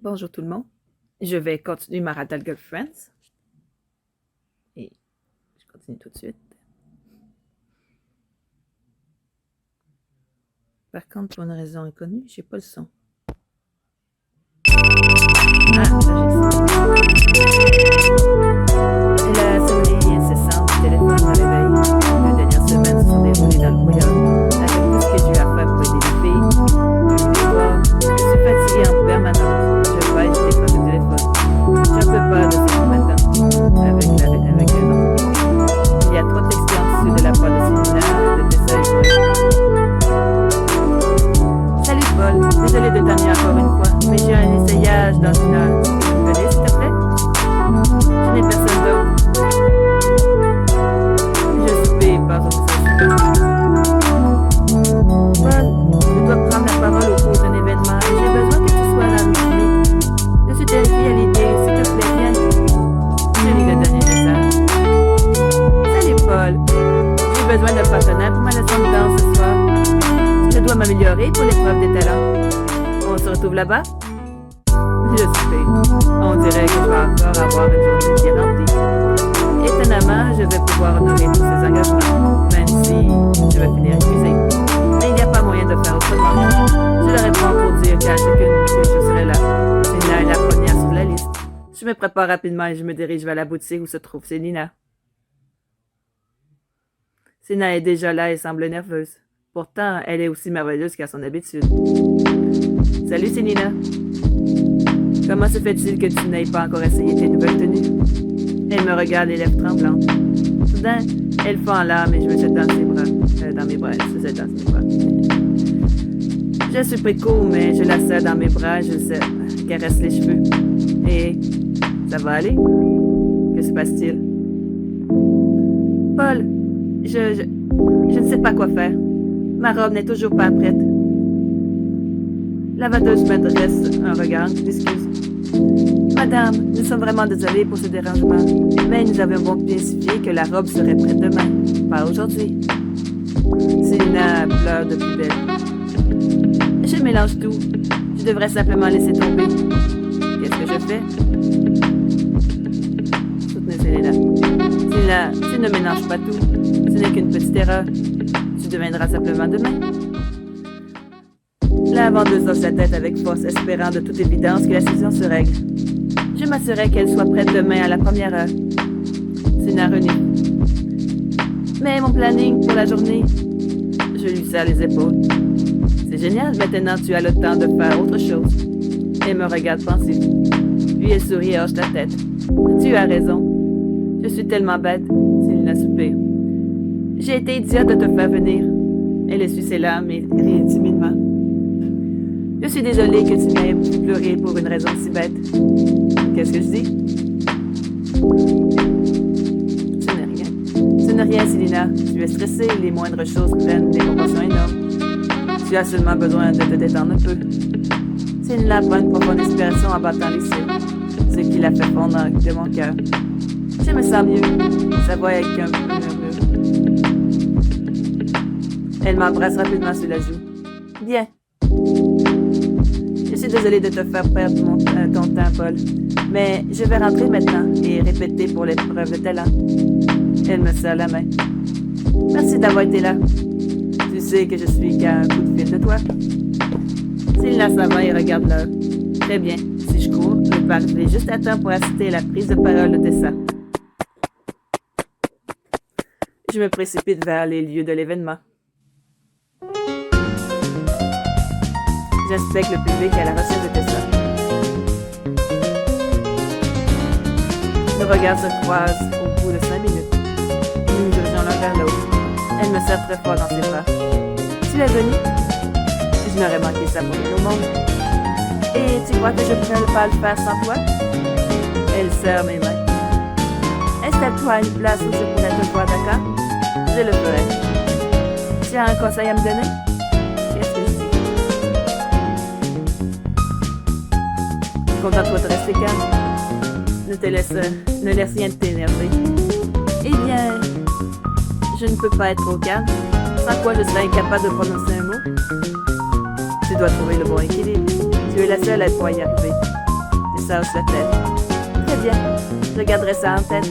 Bonjour tout le monde. Je vais continuer ma Radal Girlfriends. Et je continue tout de suite. Par contre, pour une raison inconnue, j'ai pas le son. Ah, là j'ai ça. Et la sonnerie incessante du téléphone me réveille. Les dernières semaines se sont déroulées dans le brouillard. Avec tout ce que j'ai eu à faire pour aider les filles, mes devoirs, je suis fatiguée en permanence. Je baisse des fois de téléphone. J'ai un peu peur de ce matin avec le nom. Il y a 3 textos en dessous de la part de Célina, de Tessa et Joël. Salut Paul, désolé de t'ennuyer encore une fois, mais j'ai un essayage dans une heure. Tu peux me venir s'il te plaît? Je n'ai personne d'autre. Je soupire par son message. Paul, je dois prendre la parole au cours d'un événement et j'ai besoin que tu sois là avec moi. Je suis terrifiée à l'idée, s'il te plaît, viens. Je lis le dernier message. Salut Paul, j'ai besoin d'un partenaire pour ma leçon de danse ce soir. Je dois m'améliorer pour l'épreuve des talents. On se retrouve là-bas? Je soupire. On dirait que je vais encore avoir une journée bien remplie. Étonnamment, je vais pouvoir honorer tous ces engagements, même si je vais finir épuisée. Mais il n'y a pas moyen de faire autrement. Je leur réponds pour dire qu'à chacune que je serai là. Célina est la première sur la liste. Je me prépare rapidement et je me dirige vers la boutique où se trouve Célina. Célina est déjà là et semble nerveuse. Pourtant, elle est aussi merveilleuse qu'à son habitude. Salut Célina. Comment se fait-il que tu n'aies pas encore essayé tes nouvelles tenues? Elle me regarde les lèvres tremblantes. Soudain, elle fend en larmes et je me jette dans ses bras. Dans mes bras, elle se jette dans ses bras. Je suis pris de court, mais je la serre dans mes bras, je caresse les cheveux. Et ça va aller? Que se passe-t-il? Paul, je ne sais pas quoi faire. Ma robe n'est toujours pas prête. La vendeuse m'adresse un regard d'excuse. Madame, nous sommes vraiment désolés pour ce dérangement, mais nous avions bien spécifié que la robe serait prête demain, pas aujourd'hui. Célina pleure de plus belle. Je mélange tout. Je devrais simplement laisser tomber. Qu'est-ce que je fais? Soutenez Célina. Célina, tu ne mélanges pas tout. Ce n'est qu'une petite erreur. Tu deviendras simplement demain. La vendeuse hoche sa tête avec force, espérant de toute évidence que la saison se règle. Je m'assurais qu'elle soit prête demain à la première heure. Célina renie. Mais mon planning pour la journée, je lui serre les épaules. C'est génial, maintenant tu as le temps de faire autre chose. Elle me regarde pensive. Puis elle sourit et hoche la tête. Tu as raison. Je suis tellement bête, Célina soupire. J'ai été idiote de te faire venir. Elle essuie ses larmes et rit timidement. Je suis désolée que tu m'aies pu pleurer pour une raison si bête. Qu'est-ce que je dis? Ce n'est rien. Ce n'est rien, Célina. Tu es stressée, les moindres choses prennent des proportions énormes. Tu as seulement besoin de te détendre un peu. Célina prend une profonde inspiration en battant les cils, ce qui la fait fondre de mon cœur. Je me sens mieux. Sa voix est qu'un murmure. Elle m'embrasse rapidement sur la joue. Bien. Je suis désolée de te faire perdre ton temps, Paul, mais je vais rentrer maintenant et répéter pour l'épreuve de talent. Elle me serre la main. Merci d'avoir été là. Tu sais que je suis qu'à un coup de fil de toi. Célina s'en va et regarde l'heure. Très bien, si je cours, je peux arriver juste à temps pour assister à la prise de parole de Tessa. Je me précipite vers les lieux de l'événement. J'inspecte le public à la recherche de Tessa. Nos regards se croisent au bout de 5 minutes. Nous nous dirigeons l'un vers l'autre. Elle me serre très fort dans ses bras. Tu es venue? Je n'aurais manqué ça pour rien au monde. Et tu crois que je pourrais pas le faire sans toi? Elle serre mes mains. Installe-toi à une place où je pourrais te voir, d'accord? Je le ferai. Tu as un conseil à me donner? Qu'est-ce que je dis? Contente-toi de rester calme. Ne laisse rien t'énerver. Eh bien, je ne peux pas être trop calme, sans quoi je serais incapable de prononcer un mot. Tu dois trouver le bon équilibre. Tu es la seule à pouvoir y arriver. Tessa hoche la tête. Très bien, je garderai ça en tête.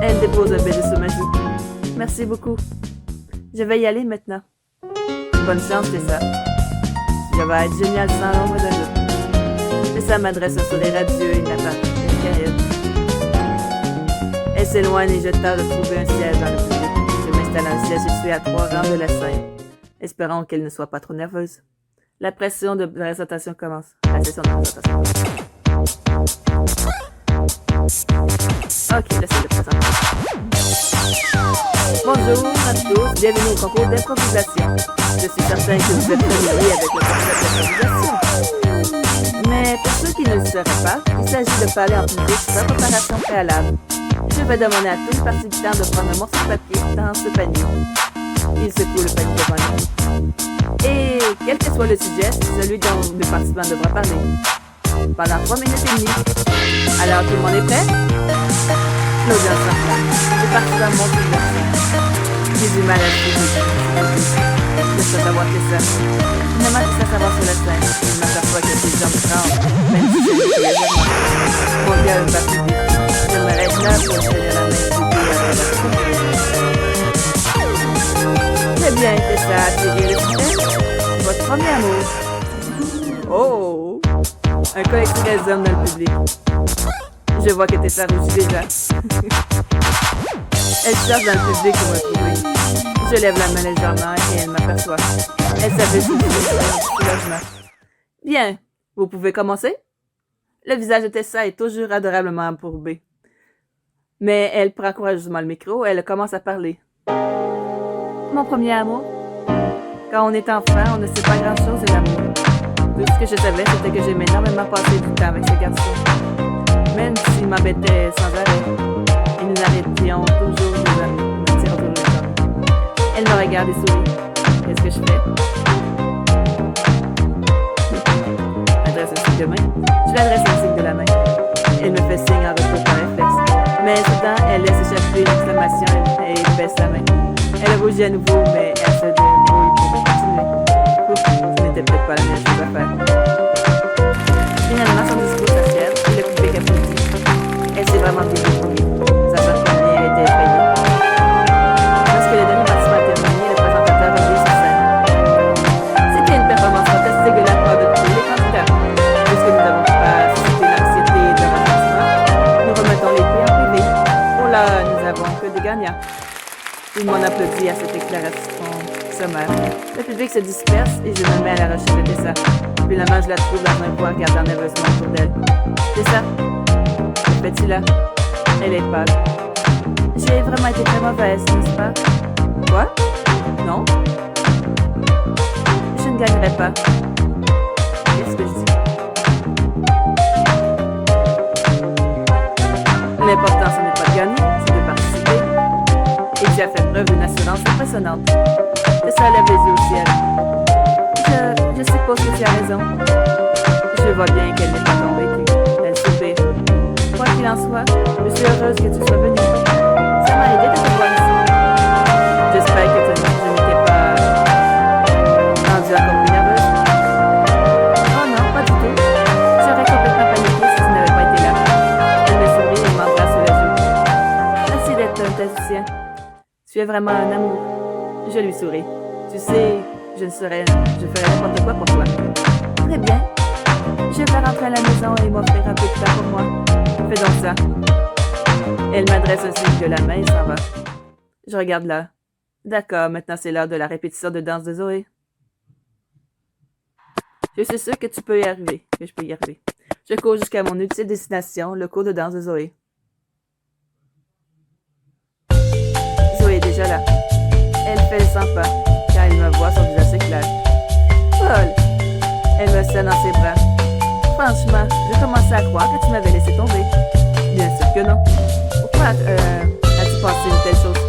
Elle dépose un baiser sur ma joue. Merci beaucoup. Je vais y aller maintenant. Bonne chance, Tessa. Je vais être génial sans l'ombre d'un doute. Tessa m'adresse un sourire radieux et m'attend. Elle s'éloigne et je tâche de trouver un siège dans le public. Je m'installe à un siège situé à 3 rangs de la scène, espérant qu'elle ne soit pas trop nerveuse. La pression de présentation commence. La session de présentation. Ok, la salle de présentation. Bonjour à tous, bienvenue au concours d'improvisation. Je suis certain que vous êtes familiers avec le concept d'improvisation. Mais pour ceux qui ne le seraient pas, il s'agit de parler en public sans préparation préalable. Je vais demander à tous les participants de prendre un morceau de papier dans ce panier. Il secoue le panier devant lui. Et quel que soit le sujet, c'est celui dont le participant devra parler. Pendant 3 minutes et demie. Alors, tout le monde est prêt? L'audience s'enflamme. Les participants montent sur leur scène. J'ai du mal à suivre. Je sais savoir que ça. Finalement, je sais savoir sur la scène. Je m'aperçois que ces jambes tremblent, même si je les légèrement. Mon cœur bat plus vite. Je me reste là pour tenir la main du Très bien, c'est ça, attirer le sujet. Votre premier amour. Oh! Un cas extrait d'hommes dans le public. Je vois que Tessa rougit déjà. Elle cherche dans le public pour me trouver. Je lève la main légèrement et elle m'aperçoit. Elle s'avait sous le soulagement. Bien, vous pouvez commencer? Le visage de Tessa est toujours adorablement courbé. Mais elle prend courageusement le micro et elle commence à parler. Mon premier amour. Quand on est enfant, on ne sait pas grand-chose de l'amour. Tout ce que je savais, c'était que j'aimais énormément passer du temps avec ce garçon. Même s'il m'embêtait sans arrêt. Et nous arrêtions toujours nos amis. Nous tirons toujours les amis. Elle me regarde et sourit. Qu'est-ce que je fais? Adresse un signe de main. Je lui adresse un signe de la main. Elle me fait signe en retour par réflexe. Mais soudain, elle laisse échapper une exclamation et baisse la main. Elle rougit à nouveau, mais elle se débrouille pour continuer. Ouf, ce n'était peut-être pas la meilleure chose à faire. Finalement, son discours s'achève et le public applaudit. Elle s'est vraiment bien débrouillée. Sa voix première était effrayée. Lorsque le dernier participant a terminé, le présentateur revient sur scène. C'était une performance fantastique de la part de tous les candidats. Puisque nous n'avons pas suscité l'anxiété de l'avancement, nous remettons les prix en privé. Pour là, nous n'avons que des gagnants. Tout le monde applaudit à cette déclaration sommaire. Le public se disperse et je me mets à la recherche de Tessa. Finalement, je la trouve dans un coin regardant nerveusement autour d'elle. Tessa, que fais-tu là? Elle est pâle. J'ai vraiment été très mauvaise, n'est-ce pas? Quoi? Non? Je ne gagnerai pas. Qu'est-ce que je dis? L'important, ce n'est pas de gagner, c'est de participer. Et tu as fait preuve d'une assurance impressionnante. Tessa lève les yeux au ciel. Je suppose que tu as raison. Je vois bien qu'elle n'est pas convaincue. Elle soupire. Quoi qu'il en soit, je suis heureuse que tu sois venue. Ça m'a aidé de te voir ici. J'espère que je n'étais pas rendue encore plus nerveuse. Oh non, pas du tout. J'aurais complètement paniqué si tu n'avais pas été là. Elle me sourit et m'embrasse sur la joue. Merci d'être un tacticien. Tu es vraiment un amour. Je lui souris. Tu sais, je ferais n'importe quoi pour toi. Très bien. Je vais rentrer à la maison et m'offrir un peu de temps pour moi. Fais donc ça. Elle m'adresse un signe de la main et s'en va. Je regarde là. D'accord, maintenant c'est l'heure de la répétition de danse de Zoé. Je suis sûre que tu peux y arriver. Que je peux y arriver. Je cours jusqu'à mon ultime destination, le cours de danse de Zoé. Zoé est déjà là. Elle fait le 100 pas. Quand elle me voit, son visage s'éclaire. Paul! Elle me serre dans ses bras. Franchement, je commençais à croire que tu m'avais laissé tomber. Bien sûr que non. Pourquoi as-tu pensé une telle chose?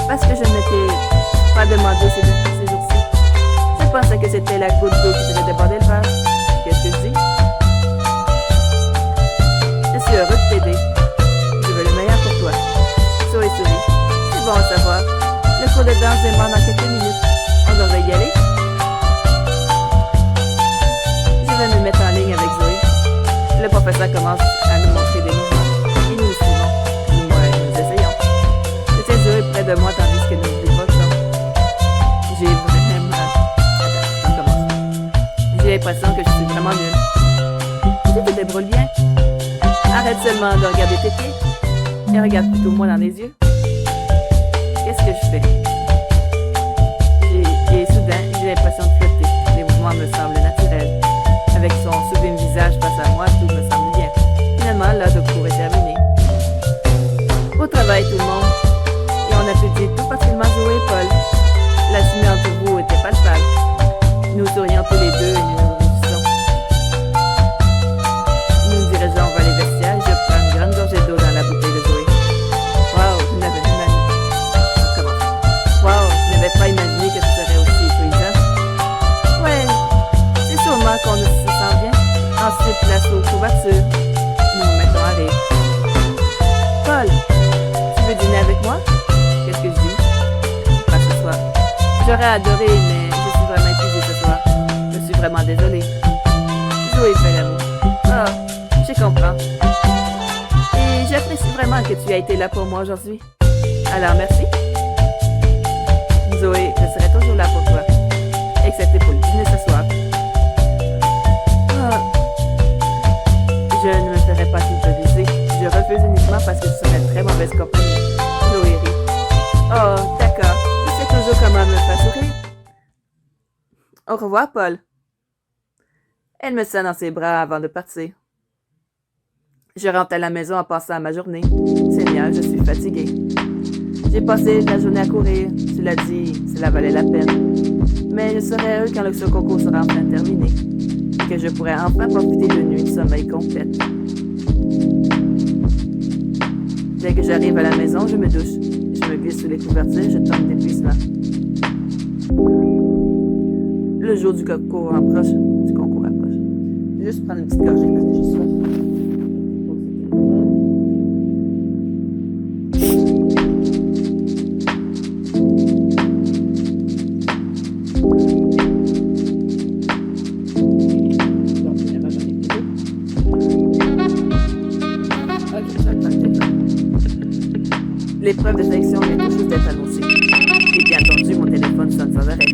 Parce que je ne m'étais pas demandé ces jours-ci. Je pensais que c'était la goutte d'eau qui faisait déborder le vase. Qu'est-ce que je dis? Je suis heureux de t'aider. Je veux le meilleur pour toi. Souris, souris. C'est bon à savoir. Le cours de danse démarre dans quelques minutes. On devrait y aller? Je vais me mettre en ligne avec Zoé. Le professeur commence à nous montrer des mouvements et nous suivons. Du moins, nous essayons. C'était Zoé près de moi tandis que nous décrochons. J'ai vraiment... Attends, on commence. J'ai l'impression que je suis vraiment nulle. Tu te débrouilles bien. Arrête seulement de regarder tes pieds et regarde plutôt moi dans les yeux. Qu'est-ce que je fais? Et soudain, j'ai l'impression de flotter. Les mouvements me semblent naturels. Avec son sublime visage face à moi, tout me semble bien. Finalement, l'heure de cours est terminée. Au travail, tout le monde. Et on applaudit tout particulièrement Zoé et Paul. La chimie entre vous était palpable. Nous sourions tous les deux et nous nous réjouissons. Nous nous dirigeons vers les vestiaires et je prends une grande gorgée d'eau dans la bouteille de Zoé. Wow, je n'avais pas imaginé. Comment? Wow, je n'avais pas imaginé que ce serait aussi épuisant. Ouais, c'est sûrement qu'on ne se sent bien. Ensuite, place aux couvertures. Nous nous mettons à rire. Paul, tu veux dîner avec moi? Qu'est-ce que je dis? Pas ce soir. J'aurais adoré, mais je suis vraiment épuisée ce soir. Je suis vraiment désolée. Zoé fait l'amour. Ah, je comprends. Et j'apprécie vraiment que tu aies été là pour moi aujourd'hui. Alors, merci. Zoé, je serai toujours là pour toi. Excepté pour le dîner ce soir. Ah. Je ne me ferai pas culpabiliser. Je refuse uniquement parce que je serais très mauvaise compagnie. Zoé rit. Oh, d'accord. Tu sais toujours comment me faire sourire. Au revoir, Paul. Elle me serre dans ses bras avant de partir. Je rentre à la maison en pensant à ma journée. Seigneur, je suis fatiguée. J'ai passé la journée à courir. Tu l'as dit, cela valait la peine. Mais je serai heureux quand ce concours sera enfin terminé. Et que je pourrai enfin profiter de nuits de sommeil complète. Dès que j'arrive à la maison, je me douche. Je me glisse sous les couvertures et je tombe d'épuisement. Le jour du concours approche. Je vais juste prendre une petite gorgée parce que j'ai soif. L'épreuve de sélection vient tout juste d'être annoncée. Et bien entendu, mon téléphone sonne sans arrêt.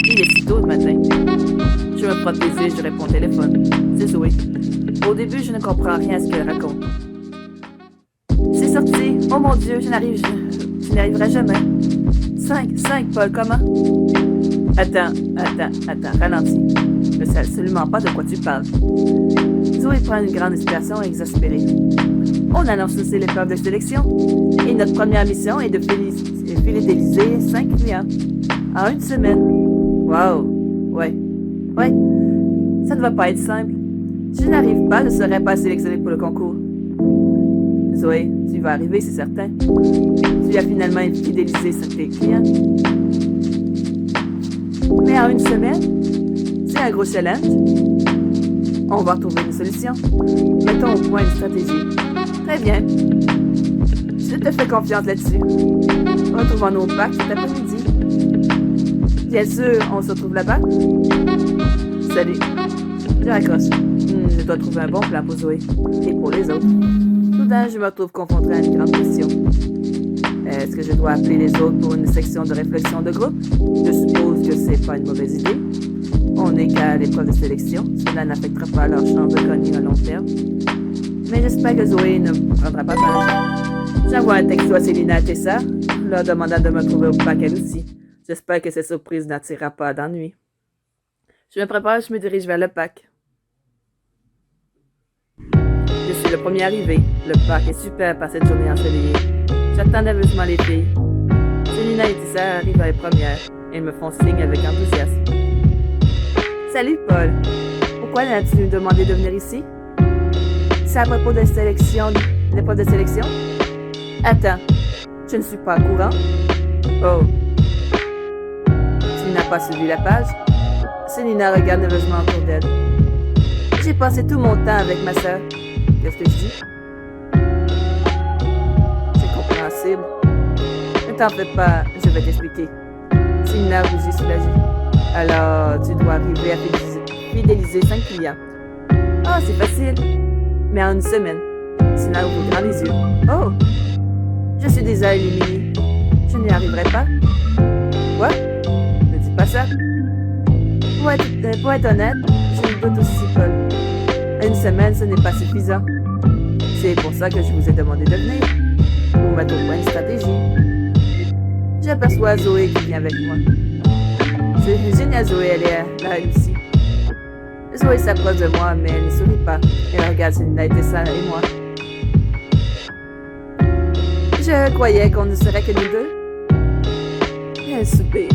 Il est si tôt le matin. Je me frotte les yeux et je réponds au téléphone. C'est Zoé. Au début, je ne comprends rien à ce qu'elle raconte. C'est sorti. Oh mon Dieu, je n'arriverai jamais. 5, Paul, comment? Attends, ralentis. Je ne sais absolument pas de quoi tu parles. Zoé prend une grande inspiration exaspérée. On annonce aussi l'épreuve de sélection. Et notre première mission est de fidéliser 5 clients. En une semaine. Wow. Ouais. Ça ne va pas être simple. Si je n'arrive pas, je ne serai pas sélectionné pour le concours. Zoé, tu vas arriver, c'est certain. Tu as finalement fidélisé 5 clients. Mais en une semaine, c'est un gros challenge. On va trouver une solution. Mettons au point une stratégie. Très bien. Je te fais confiance là-dessus. Retrouvons-nous au parc cet après-midi. Bien sûr, on se retrouve là-bas. Salut. Je raccroche. Je dois trouver un bon plan pour Zoé et pour les autres. Soudain, je me retrouve confronté à une grande question. Est-ce que je dois appeler les autres pour une section de réflexion de groupe? Je suppose que c'est pas une mauvaise idée. On n'est qu'à l'épreuve de sélection. Cela n'affectera pas leur chance de gagner à long terme. Mais j'espère que Zoé ne prendra pas mal. J'envoie un texto à Célina et Tessa, leur demandant de me trouver au parc elle aussi. J'espère que cette surprise n'attirera pas d'ennui. Je me prépare, je me dirige vers le parc. Je suis le premier arrivé. Le parc est super par cette journée ensoleillée. J'attends nerveusement les filles. Célina et Tessa arrivent à les premières. Elles me font signe avec enthousiasme. Salut Paul. Pourquoi as-tu demandé de venir ici? C'est à propos de l'épreuve de sélection? Attends, je ne suis pas au courant. Oh. Tu n'as pas suivi la page? Célina regarde nerveusement autour d'elle. J'ai passé tout mon temps avec ma sœur. Qu'est-ce que je dis? C'est compréhensible. Ne t'en fais pas, je vais t'expliquer. Célina rougit soulagée. Alors, tu dois arriver à fidéliser 5 clients. Ah, c'est facile. mais en une semaine. Selina ouvre grand les yeux. Oh! Je suis déjà éliminée. Je n'y arriverai pas. Quoi? Ne dis pas ça. Pour être honnête, j'ai une doute aussi, Paul. Une semaine, ce n'est pas suffisant. C'est pour ça que je vous ai demandé de venir. Pour mettre au point une stratégie. J'aperçois Zoé qui vient avec moi. C'est génial, Zoé, elle est là aussi. Zoé s'approche de moi, mais elle ne sourit pas. Elle regarde Selina et Tessa et moi. Je croyais qu'on ne serait que nous deux. Elle soupire.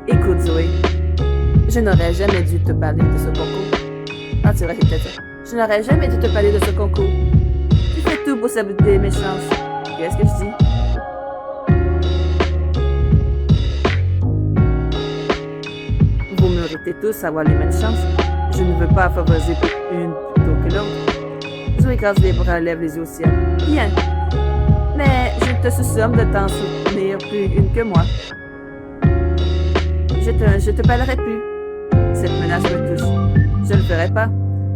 Écoute, Zoé, je n'aurais jamais dû te parler de ce concours. Ah, c'est vrai, c'est peut-être ça. Je n'aurais jamais dû te parler de ce concours. Tu fais tout pour saboter mes chances. Qu'est-ce que je dis? Vous méritez tous avoir les mêmes chances. Je ne veux pas favoriser une plutôt que l'autre. Zoé casse les bras, lève les yeux au ciel. Bien. Mais je te soupçonne de t'en soutenir plus une que moi. Je te parlerai plus. Cette menace me touche. Je ne le ferai pas.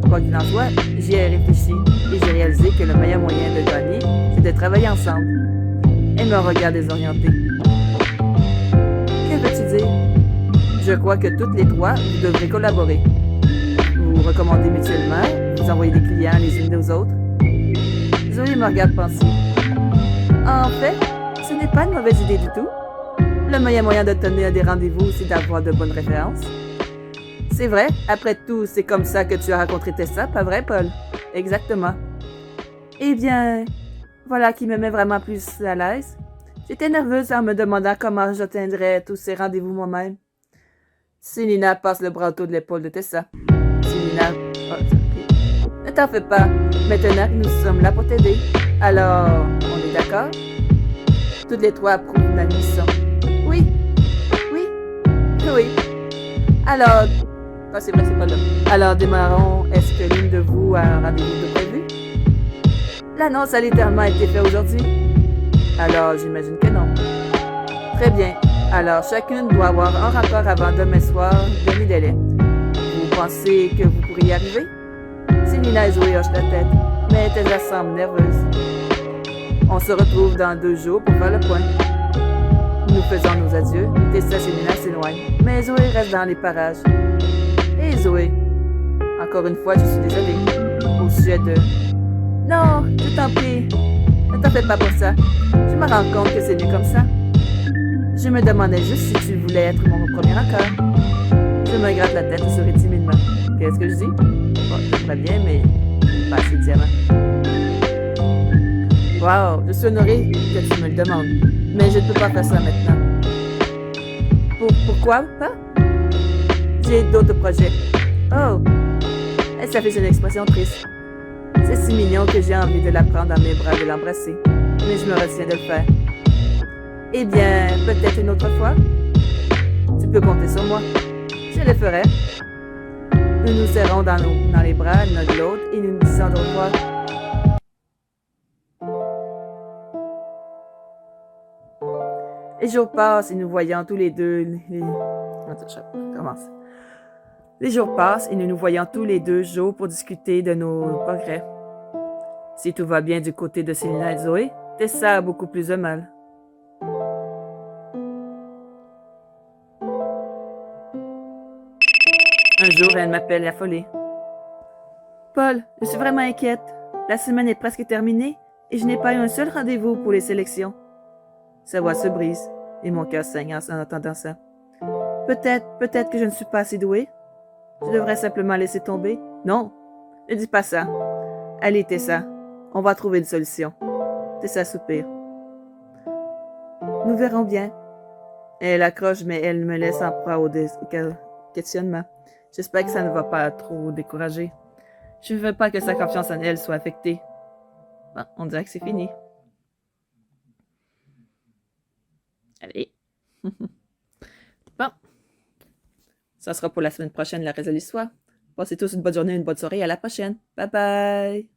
Quoi qu'il en soit, j'y ai réfléchi et j'ai réalisé que le meilleur moyen de gagner, c'est de travailler ensemble. Elle me regarde désorientée. Que veux-tu dire? Je crois que toutes les trois, vous devrez collaborer. Vous recommandez mutuellement, vous envoyez des clients les unes aux autres. Zoé me regarde penser. En fait, ce n'est pas une mauvaise idée du tout. Le meilleur moyen de tenir des rendez-vous, c'est d'avoir de bonnes références. C'est vrai, après tout, c'est comme ça que tu as rencontré Tessa, pas vrai, Paul? Exactement. Eh bien, voilà qui me met vraiment plus à l'aise. J'étais nerveuse en me demandant comment j'atteindrais tous ces rendez-vous moi-même. Selina passe le bras autour de l'épaule de Tessa. Selina... Oh, okay. Ne t'en fais pas. Maintenant que nous sommes là pour t'aider. Alors, on est d'accord? Toutes les trois approuvent la mission. Oui. Oui. Oui. Alors... Ah, c'est vrai, c'est pas là. Alors, démarrons. Est-ce que l'une de vous a un rendez-vous de prévu? L'annonce a littéralement été faite aujourd'hui. Alors, j'imagine que non. Très bien. Alors, chacune doit avoir un rapport avant demain soir, demi-délai. Vous pensez que vous pourriez y arriver? Selina et Zoé hochent la tête, mais Tessa semble nerveuse. On se retrouve dans 2 jours pour faire le point. Nous faisons nos adieux, et Tessa et Selina s'éloignent, mais Zoé reste dans les parages. Hé Zoé, encore une fois, je suis désolée. Au sujet de... Non, je t'en prie, ne t'en fais pas pour ça. Je me rends compte que c'est mieux comme ça. Je me demandais juste si tu voulais être mon premier accord. Je me gratte la tête et souris timidement. Qu'est-ce que je dis? Bon, c'est très bien, mais pas assez de diamant. Wow, je suis honorée que tu me le demandes. Mais je ne peux pas faire ça maintenant. Pourquoi pas? J'ai d'autres projets. Oh! Ça fait une expression triste. C'est si mignon que j'ai envie de la prendre dans mes bras et de l'embrasser. Mais je me retiens de le faire. Eh bien, peut-être une autre fois. Tu peux compter sur moi. Je le ferai. Nous nous serrons dans les bras l'un de l'autre et nous nous disons au revoir. Les jours passent et nous voyons tous les deux... Les jours passent et nous nous voyons tous les 2 jours pour discuter de nos progrès. Si tout va bien du côté de Selina et Zoé, Tessa a beaucoup plus de mal. Un jour, elle m'appelle affolée. Paul, je suis vraiment inquiète. La semaine est presque terminée et je n'ai pas eu un seul rendez-vous pour les sélections. Sa voix se brise et mon cœur saigne en entendant ça. Peut-être que je ne suis pas assez douée. Je devrais simplement laisser tomber. Non, ne dis pas ça. Allez, Tessa, on va trouver une solution. Tessa soupire. Nous verrons bien. Elle accroche, mais elle me laisse en proie au questionnement. J'espère que ça ne va pas trop décourager. Je ne veux pas que sa confiance en elle soit affectée. Bon, on dirait que c'est fini. Allez. Bon. Ça sera pour la semaine prochaine, la reste de l'histoire. Passez tous une bonne journée, une bonne soirée. À la prochaine. Bye bye.